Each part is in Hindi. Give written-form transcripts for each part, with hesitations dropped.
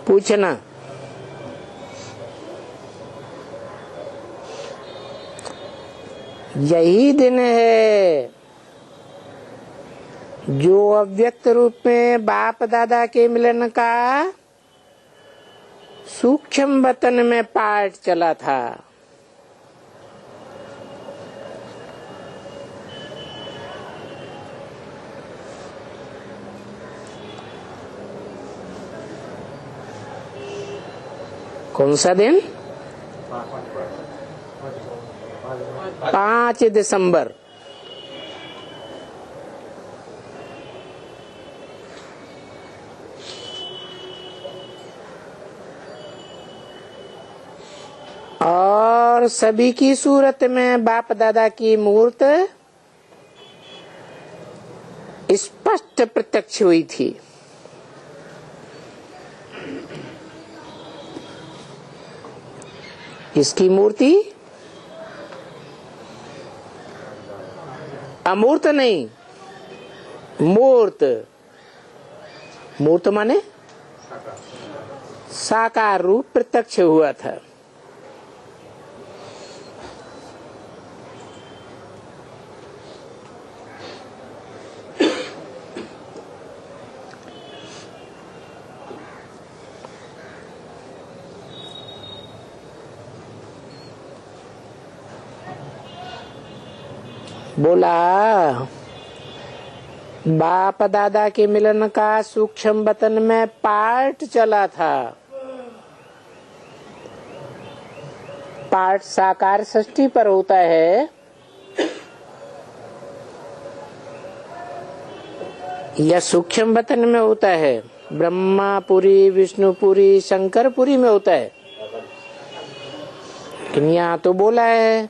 पूछना। यही दिन है जो अव्यक्त रूप में बाप दादा के मिलन का सूक्ष्म वतन में पाठ चला था। कौन सा दिन? 5 दिसंबर। और सभी की सूरत में बाप दादा की मूर्त स्पष्ट प्रत्यक्ष हुई थी। इसकी मूर्ति अमूर्त नहीं, मूर्त। मूर्त माने साकार रूप प्रत्यक्ष हुआ था। बोला बाप दादा के मिलन का सूक्ष्म वतन में पाठ चला था। पाठ साकार सृष्टि पर होता है या सूक्ष्म वतन में होता है? ब्रह्मापुरी, विष्णुपुरी, शंकरपुरी में होता है। लेकिन यहाँ तो बोला है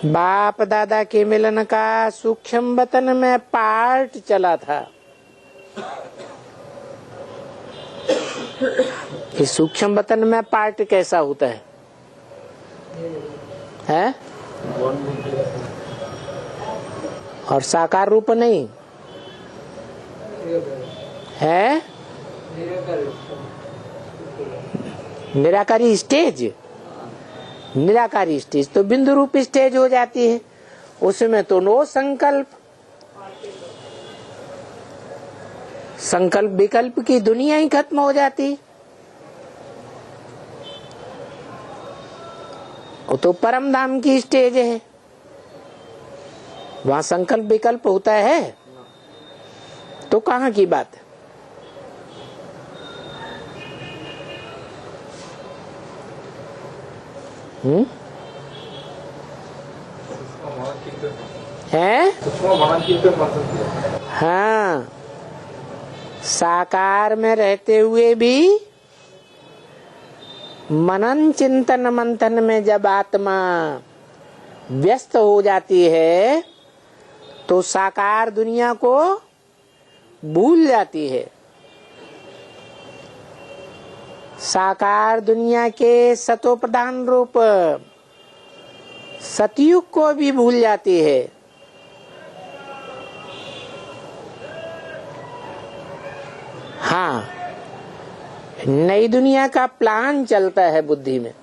बाप दादा के मिलन का सूक्ष्म वतन में पाठ चला था। इस सूक्ष्म वतन में पाठ कैसा होता है? हैं? और साकार रूप नहीं है? निराकारी स्टेज। निराकारी स्टेज तो बिंदु रूप स्टेज हो जाती है। उसमें तो नो संकल्प, संकल्प विकल्प की दुनिया ही खत्म हो जाती। वो तो परम धाम की स्टेज है, वहां संकल्प विकल्प होता है तो कहाँ की बात है? है? हाँ, साकार में रहते हुए भी मनन चिंतन मंथन में जब आत्मा व्यस्त हो जाती है तो साकार दुनिया को भूल जाती है। साकार दुनिया के सतो प्रधान रूप सतयुग को भी भूल जाती है। हाँ, नई दुनिया का प्लान चलता है बुद्धि में।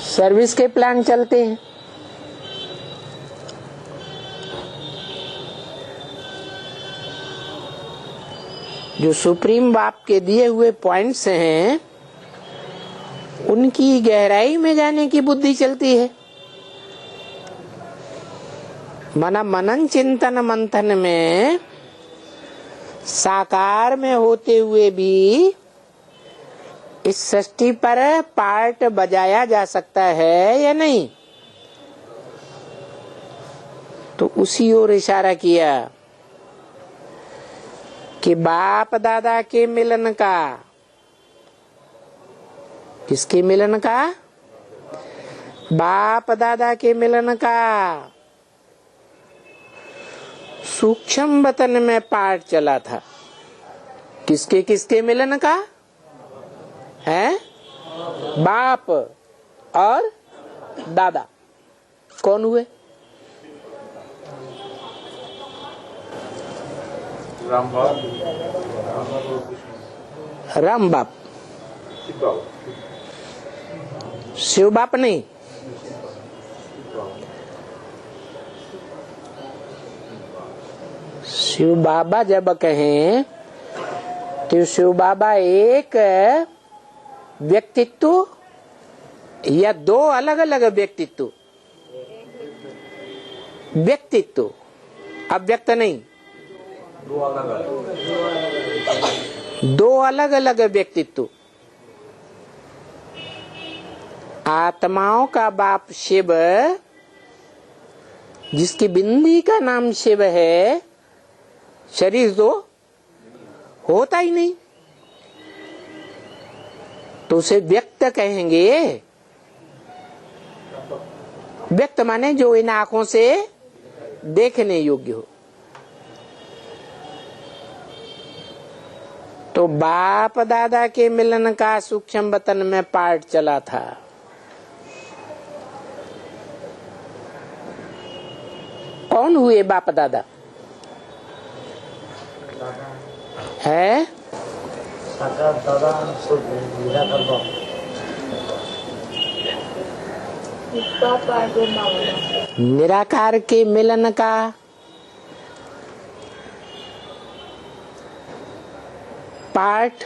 सर्विस के प्लान चलते हैं। जो सुप्रीम बाप के दिए हुए पॉइंट्स हैं उनकी गहराई में जाने की बुद्धि चलती है। मना मनन चिंतन मंथन में साकार में होते हुए भी इस सृष्टि पर पार्ट बजाया जा सकता है या नहीं, तो उसी ओर इशारा किया कि बाप दादा के मिलन का, किसके मिलन का? बाप दादा के मिलन का सूक्ष्म वतन में पाठ चला था। किसके किसके मिलन का है? बाप और दादा कौन हुए? राम बाप, राम बाप, शिव बाप नहीं। शिव बाबा जब कहें तो शिव बाबा एक व्यक्तित्व या दो अलग अलग व्यक्तित्व? व्यक्तित्व, अव्यक्त नहीं, दो अलग अलग व्यक्तित्व। आत्माओं का बाप शिव, जिसकी बिंदी का नाम शिव है, शरीर तो होता ही नहीं, तो उसे व्यक्त कहेंगे। व्यक्त माने जो इन आंखों से देखने योग्य हो। तो बाप दादा के मिलन का सूक्ष्म वतन में पाठ चला था। कौन हुए बाप दादा? है दादा निराकार के मिलन का पाठ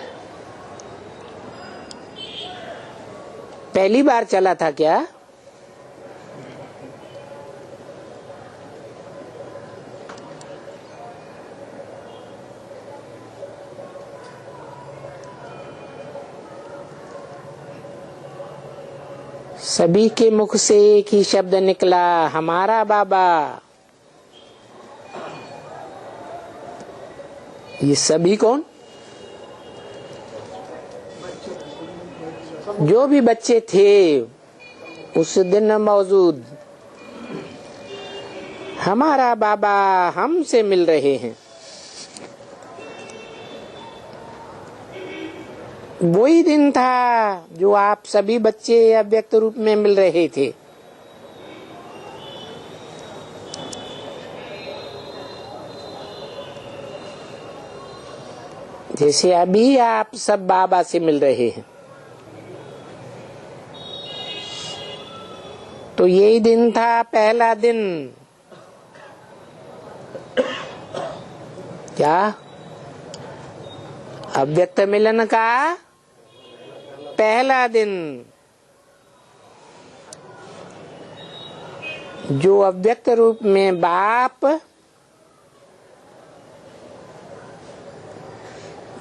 पहली बार चला था क्या? सभी के मुख से एक ही शब्द निकला, हमारा बाबा। ये सभी कौन? जो भी बच्चे थे उस दिन मौजूद, हमारा बाबा हमसे मिल रहे हैं। वही दिन था जो आप सभी बच्चे अव्यक्त रूप में मिल रहे थे। जैसे अभी आप सब बाबा से मिल रहे हैं, तो यही दिन था पहला दिन। क्या? अव्यक्त मिलन का पहला दिन, जो अव्यक्त रूप में बाप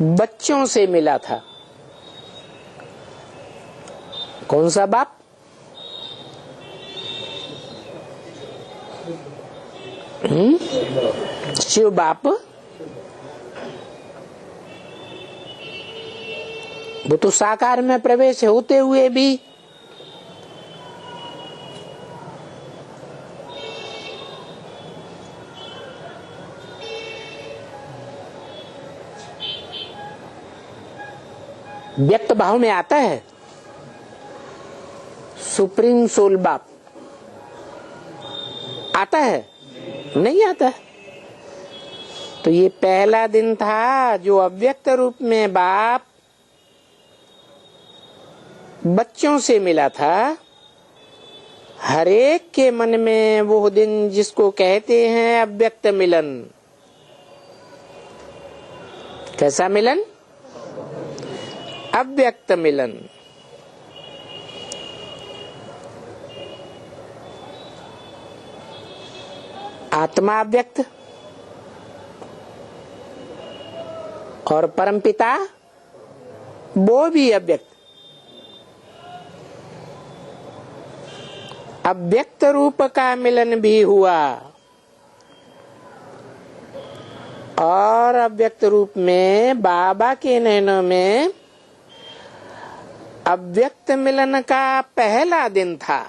बच्चों से मिला था। कौन सा बाप? शिव बाप। वो तो साकार में प्रवेश होते हुए भी व्यक्त भाव में आता है। सुप्रीम सोल बाप आता है? नहीं आता है। तो ये पहला दिन था जो अव्यक्त रूप में बाप बच्चों से मिला था। हरेक के मन में वो दिन जिसको कहते हैं अव्यक्त मिलन। कैसा मिलन? अव्यक्त मिलन। आत्मा अव्यक्त और परमपिता वो भी अव्यक्त। अव्यक्त रूप का मिलन भी हुआ और अव्यक्त रूप में बाबा के नैनों में अव्यक्त मिलन का पहला दिन था।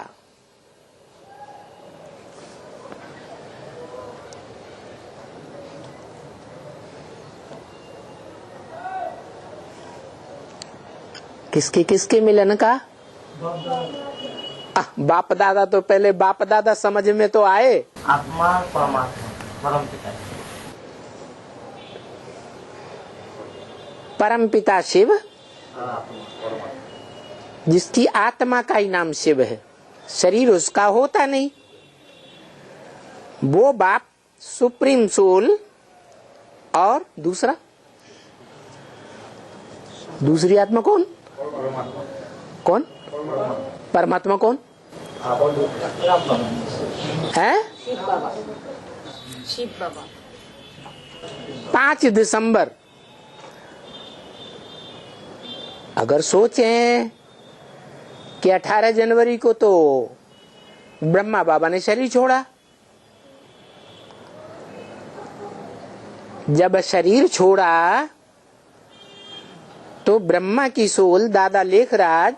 किसके किसके मिलन का? बाप दादा तो पहले बाप दादा समझ में तो आए। आत्मा परमात्मा परम पिता। परम पिता शिव, जिसकी आत्मा का ही नाम शिव है, शरीर उसका होता नहीं। वो बाप सुप्रीम सोल, और दूसरी आत्मा कौन? कौन? परमात्मा कौन है? शिव बाबा। 5 दिसंबर अगर सोचें कि 18 जनवरी को तो ब्रह्मा बाबा ने शरीर छोड़ा। जब शरीर छोड़ा तो ब्रह्मा की सोल दादा लेखराज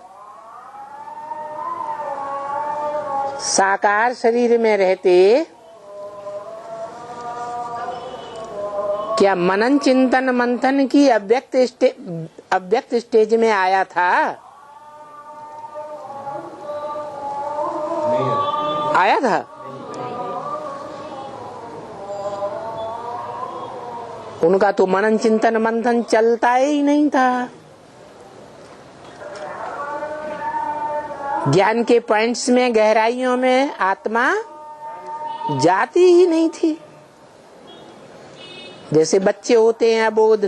साकार शरीर में रहते क्या मनन चिंतन मंथन की अव्यक्त स्टेज में आया था? आया था? उनका तो मनन चिंतन मंथन चलता ही नहीं था। ज्ञान के पॉइंट्स में, गहराइयों में आत्मा जाती ही नहीं थी। जैसे बच्चे होते हैं अबोध,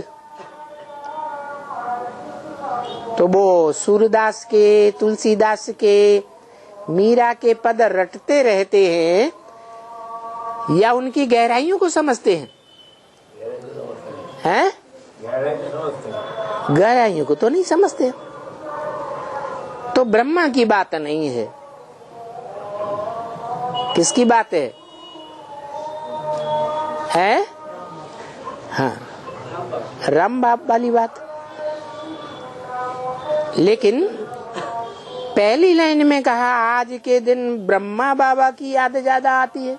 तो वो सूरदास के, तुलसीदास के, मीरा के पद रटते रहते हैं या उनकी गहराइयों को समझते हैं? हैं? गहराइयों को तो नहीं समझते। तो ब्रह्मा की बात नहीं है। किसकी बात है? हाँ, राम बाप वाली बात। लेकिन पहली लाइन में कहा आज के दिन ब्रह्मा बाबा की याद ज्यादा आती है।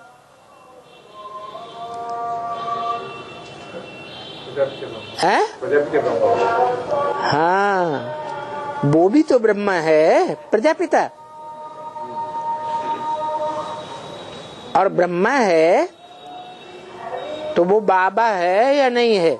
हाँ, वो भी तो ब्रह्मा है, प्रजापिता। और ब्रह्मा है तो वो बाबा है या नहीं है?